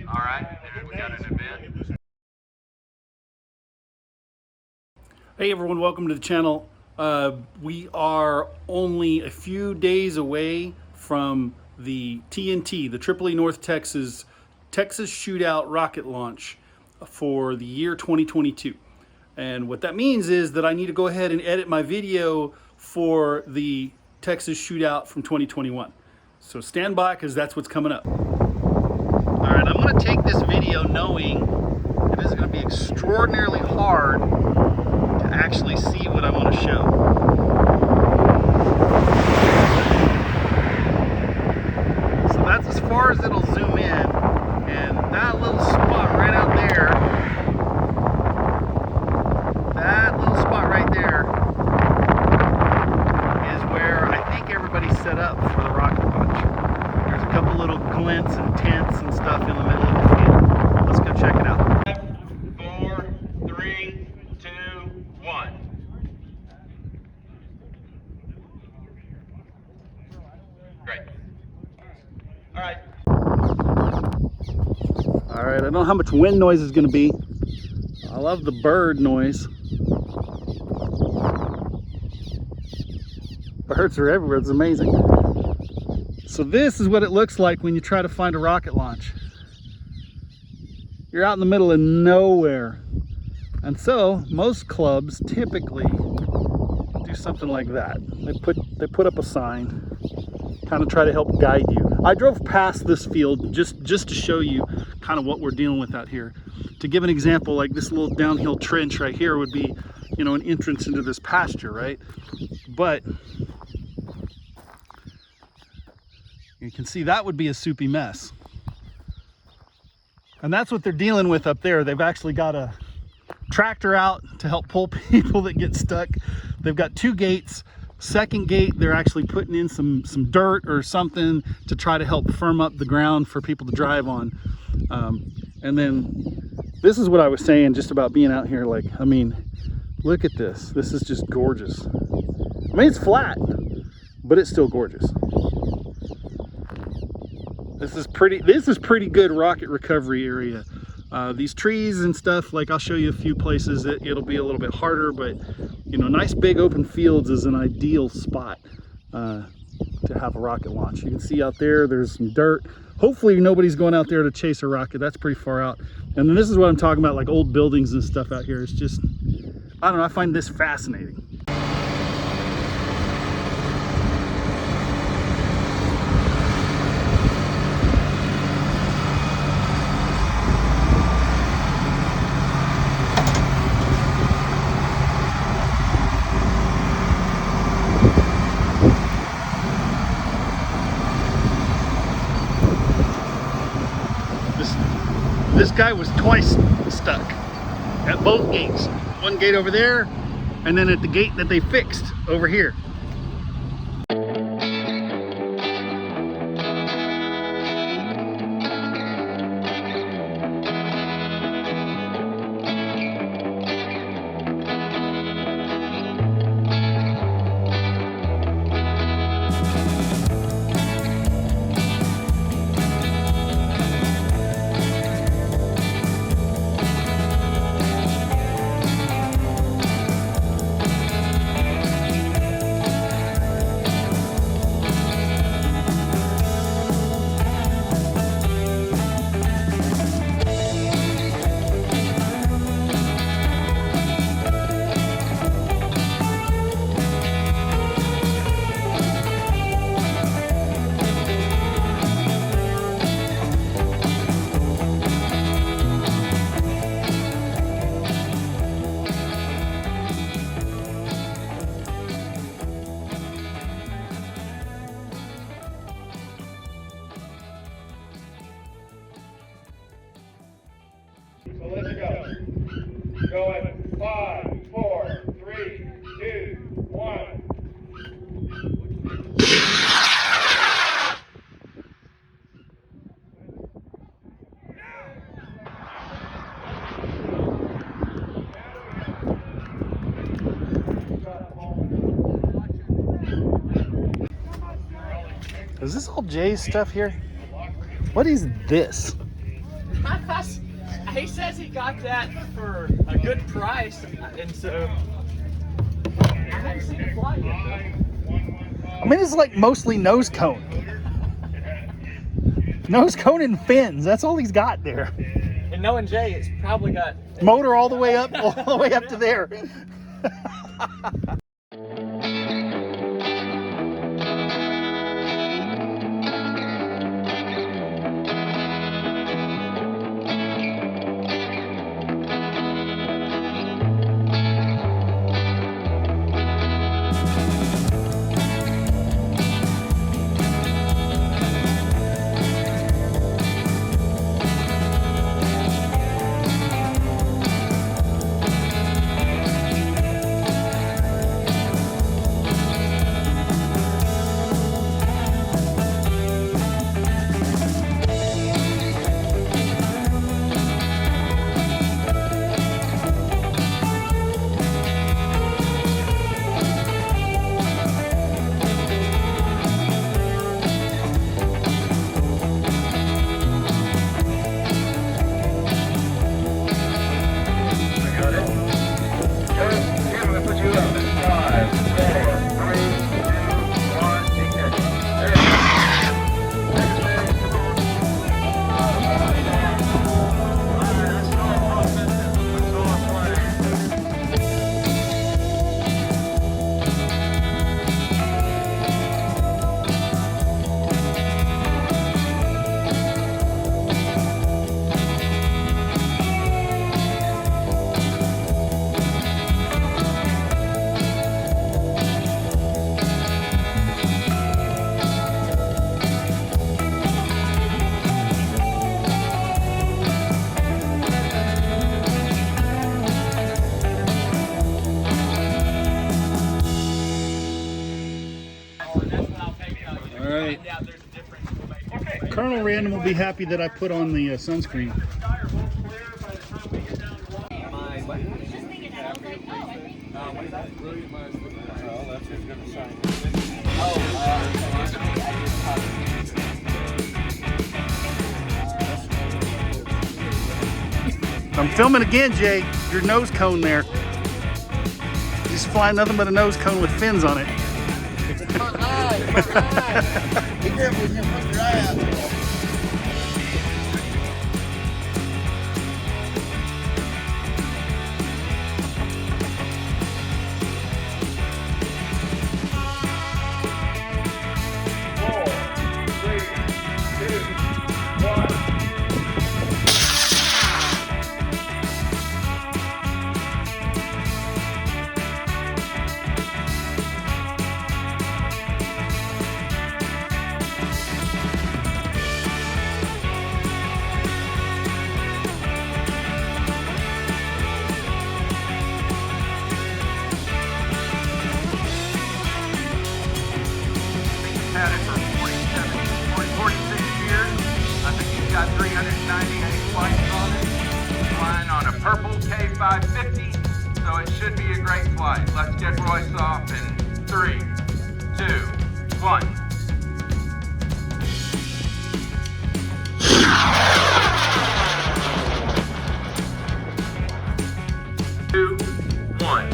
All right, we got an event. Hey everyone, welcome to the channel. We are only a few days away from the TNT, the Tripoli North Texas Shootout rocket launch for the year 2022. And what that means is that I need to go ahead and edit my video for the Texas Shootout from 2021. So stand by, because that's what's coming up. All right, I'm going to take this video knowing it is going to be extraordinarily hard to actually see what I want to show. So that's as far as it'll zoom in, and that little spot right out there, is where I think everybody's set up for the rocket launch. There's a couple little glints and tents and stuff in the middle of the field. Let's go check it out. 4, 3, 2, 1. Great. All right. All right, I don't know how much wind noise is going to be. I love the bird noise. Birds are everywhere, it's amazing. So this is what it looks like when you try to find a rocket launch. You're out in the middle of nowhere. And so most clubs typically do something like that. They put up a sign, kind of try to help guide you. I drove past this field just to show you kind of what we're dealing with out here. To give an example, like this little downhill trench right here would be, you know, an entrance into this pasture, right? But you can see that would be a soupy mess. And that's what they're dealing with up there. They've actually got a tractor out to help pull people that get stuck. They've got 2 gates. Second gate, they're actually putting in some dirt or something to try to help firm up the ground for people to drive on. And then this is what I was saying just about being out here. Like, I mean, look at this. This is just gorgeous. I mean, it's flat, but it's still gorgeous. This is pretty good rocket recovery area. These trees and stuff, like I'll show you a few places that it'll be a little bit harder, but you know, nice big open fields is an ideal spot to have a rocket launch. You can see out there, there's some dirt. Hopefully nobody's going out there to chase a rocket. That's pretty far out. And then this is what I'm talking about, like old buildings and stuff out here. It's just, I don't know, I find this fascinating. This guy was twice stuck at both gates. One gate over there, and then at the gate that they fixed over here. So let's go. Go at 5, 4, 3, 2, 1. Is this all Jay's stuff here? What is this? He says he got that for a good price, and so I haven't seen it fly yet. I mean, it's like mostly nose cone. Nose cone and fins. That's all he's got there. And knowing Jay, it's probably got Motor all the way up to there. Colonel Random will be happy that I put on the sunscreen. I'm filming again, Jay. Your nose cone there. Just flying nothing but a nose cone with fins on it. It's my eye. My eye. Be careful when you put your eye out. Had it for 46 years. I think he's got 398 flights on it. Flying on a purple K550, so it should be a great flight. Let's get Royce off in 3, 2, 1. Two, one.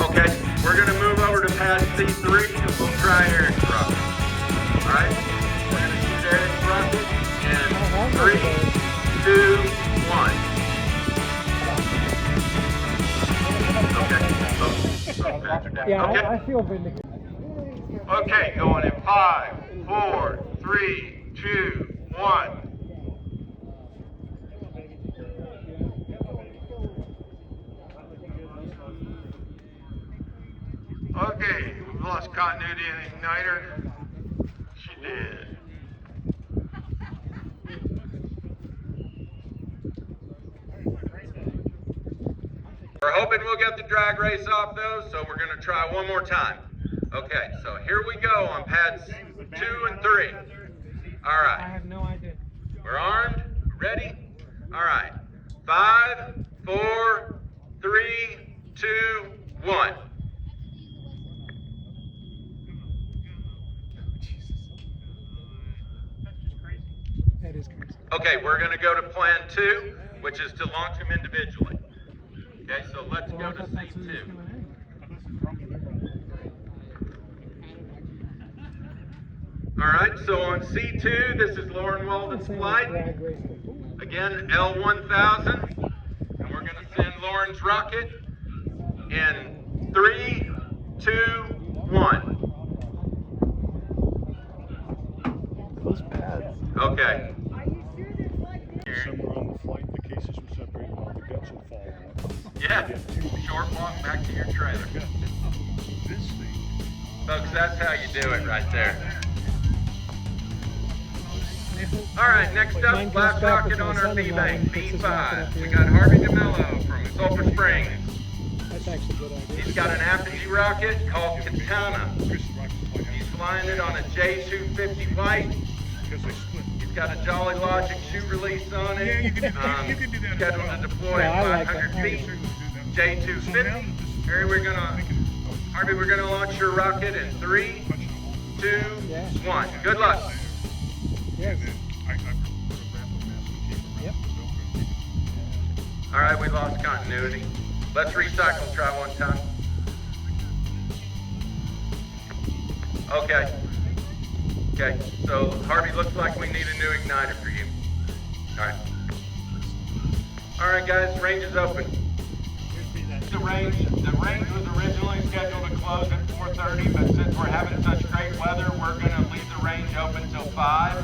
Okay, we're going to move over to pad C3 and we'll try air thrust. Alright, we're going to use air thrust in 3, 2, 1. Okay. Yeah, Okay. I feel vindicated. Okay, going in 5, 4, 3, 2, 1. Okay, we've lost continuity in the igniter. She did. We're hoping we'll get the drag race off though, so we're going to try one more time. Okay, so here we go on pads 2 and 3. All I right, have no idea. we're armed, ready? All right, 5, 4, 3, 2, 1. Okay, we're gonna go to plan 2, which is to launch them individually. Okay, so let's go to C2. All right, so on C2, this is Lauren Walden's flight. Again, L1000, and we're gonna send Lauren's rocket in 3, 2, 1. Okay. Somewhere on the flight, the cases were separated while the guts would fall out. Yeah, short walk back to your trailer. This thing. Folks, that's how you do it right there. All right, next up, last rocket on our B-bank, B5. We got Harvey DeMello from Sulphur Springs. That's actually a good idea. He's got an apogee rocket called Katana. He's flying it on a J250 white. Because they split. He's got a Jolly Logic shoe release on it. Yeah, you can do that. Scheduled to deploy Yeah, I at like 500 that. feet. J250. Harry, Harvey, we're gonna launch your rocket in 3, 2, 1. Good luck. Yes. Yep. All right, we lost continuity. Let's recycle, try one time. Okay. Okay, so Harvey, looks like we need a new igniter for you. All right. All right, guys, range is open. The range was originally scheduled to close at 4:30, but since we're having such great weather, we're gonna leave the range open till 5.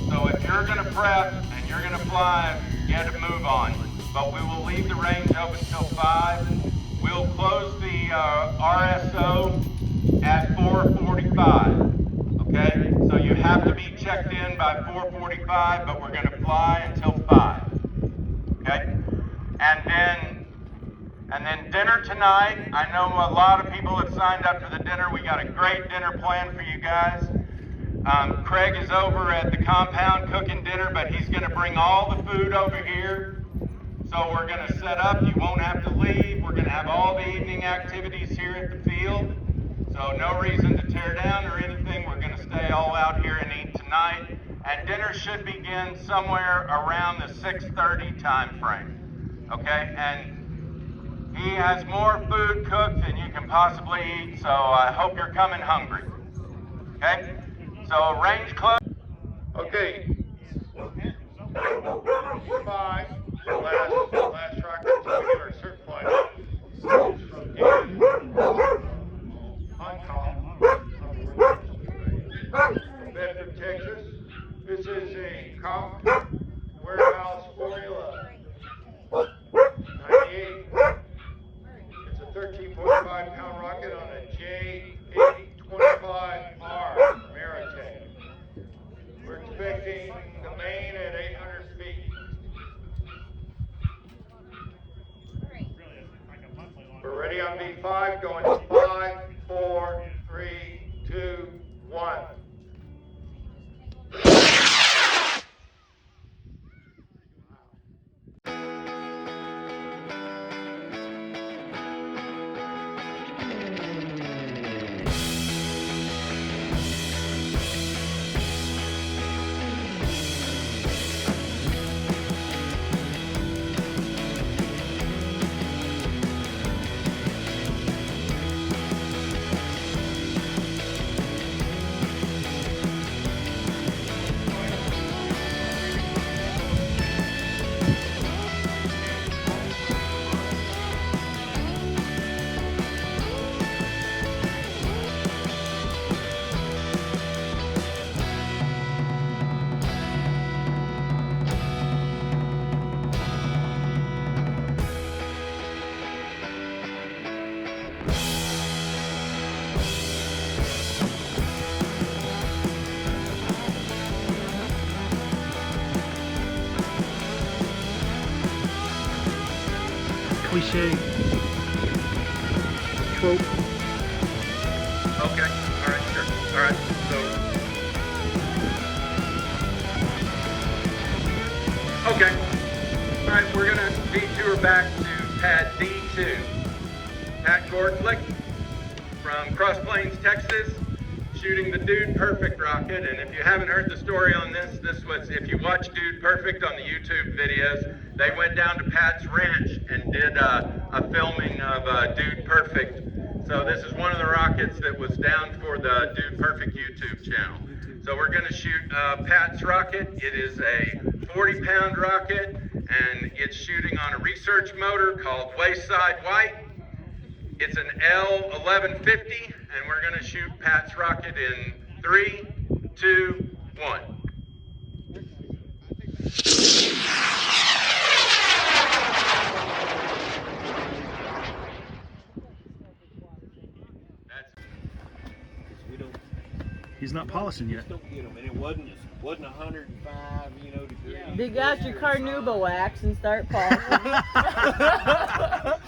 So if you're gonna prep and you're gonna fly, you have to move on. But we will leave the range open till 5. We'll close the RSO at 4:45. Okay, so you have to be checked in by 4:45, but we're gonna fly until 5. Okay, and then dinner tonight. I know a lot of people have signed up for the dinner. We got a great dinner planned for you guys. Craig is over at the compound cooking dinner, but he's gonna bring all the food over here. So we're gonna set up, you won't have to leave. We're gonna have all the evening activities here at the field. So no reason to tear down or anything. We're gonna stay all out here and eat tonight. And dinner should begin somewhere around the 6:30 time frame. Okay, and he has more food cooked than you can possibly eat, so I hope you're coming hungry. Okay, so range close. Okay. 5, last rocket to our cert flight. From David, on call, Bedford, Texas. This is a comp warehouse formula 98. It's a 13.5 pound rocket on a J8025R Maritech. We're expecting the main at 800 feet. We're ready on B5, going to 5, 4, 3, 2, 1. Cliche. Trope. Okay, all right, sure. All right, so. Okay. All right, we're gonna detour back to pad D2. Pat Gordlick from Cross Plains, Texas. shooting the Dude Perfect rocket, and if you haven't heard the story on this, if you watch Dude Perfect on the YouTube videos, they went down to Pat's ranch and did a filming of Dude Perfect. So this is one of the rockets that was down for the Dude Perfect YouTube channel. So we're going to shoot Pat's rocket. It is a 40-pound rocket, and it's shooting on a research motor called Wayside White. It's an L1150, and we're going to shoot Pat's rocket in 3, 2, 1. He's not polishing yet. Don't get them, and it wasn't 105, degrees. Dig out your carnauba wax and start polishing.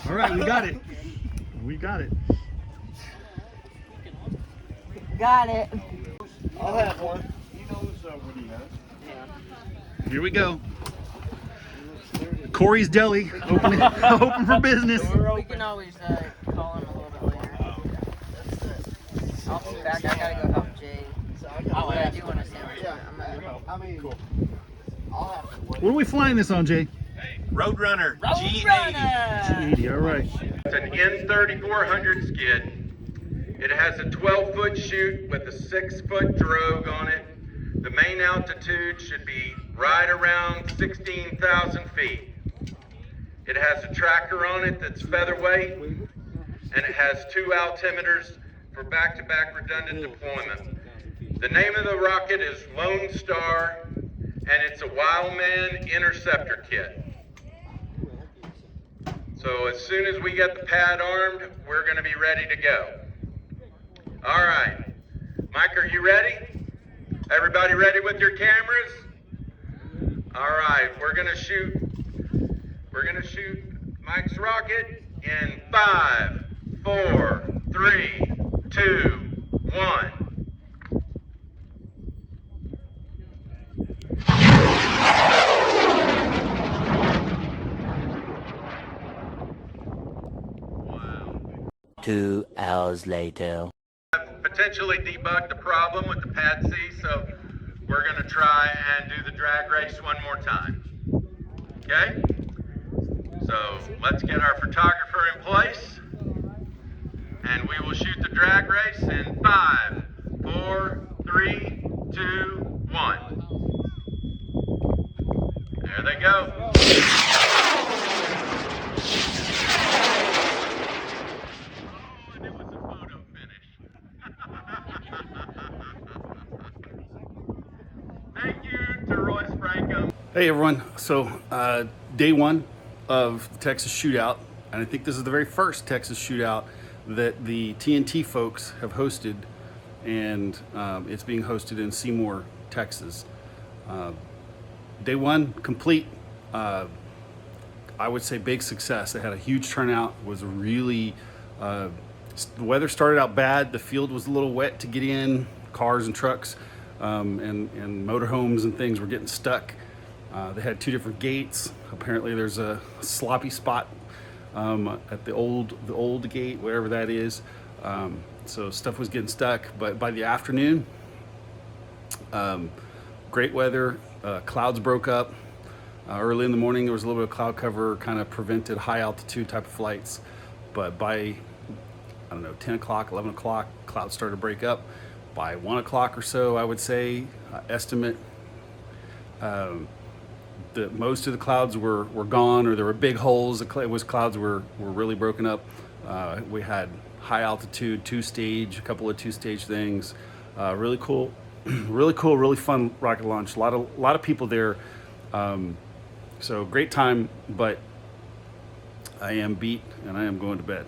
All right, we got it. We got it. Got it. I'll have one. He knows what he has. Here we go. Corey's Deli, open for business. We can always call him a little bit later. I'll be back. I gotta go help Jay. I do want to sandwich. Cool. What are we flying this on, Jay? Roadrunner. Roadrunner! 80, all right. It's an N3400 skid. It has a 12-foot chute with a 6-foot drogue on it. The main altitude should be right around 16,000 feet. It has a tracker on it that's featherweight, and it has 2 altimeters for back-to-back redundant deployment. The name of the rocket is Lone Star, and it's a Wildman interceptor kit. So as soon as we get the pad armed, we're going to be ready to go. All right. Mike, are you ready? Everybody ready with your cameras? All right, we're going to shoot Mike's rocket in 5, 4, 3, 2, 1. Wow. 2 hours later. I've potentially debugged the problem with the Pad C, so we're going to try and do the drag race one more time. Okay? So let's get our photographer in place, and we will shoot the drag race in 5, 4, 3, 2, 1. There they go. And it was a photo finish. Thank you to Royce Franco. Hey everyone, so day one of the Texas Shootout, and I think this is the very first Texas Shootout that the TNT folks have hosted, and it's being hosted in Seymour, Texas. Day one complete. I would say big success. They had a huge turnout. Was really the weather started out bad. The field was a little wet to get in. Cars and trucks and motorhomes and things were getting stuck. They had 2 different gates. Apparently there's a sloppy spot at the old gate, wherever that is. So stuff was getting stuck. But by the afternoon, great weather. Clouds broke up. Early in the morning there was a little bit of cloud cover, kind of prevented high altitude type of flights. But by, I don't know, 10 o'clock, 11 o'clock, clouds started to break up. By 1 o'clock or so, I would say, estimate, that most of the clouds were gone, or there were big holes. Clouds were really broken up. We had high altitude, 2-stage, a couple of 2-stage things. Really cool, really fun rocket launch. A lot of people there. So great time, but I am beat and I am going to bed.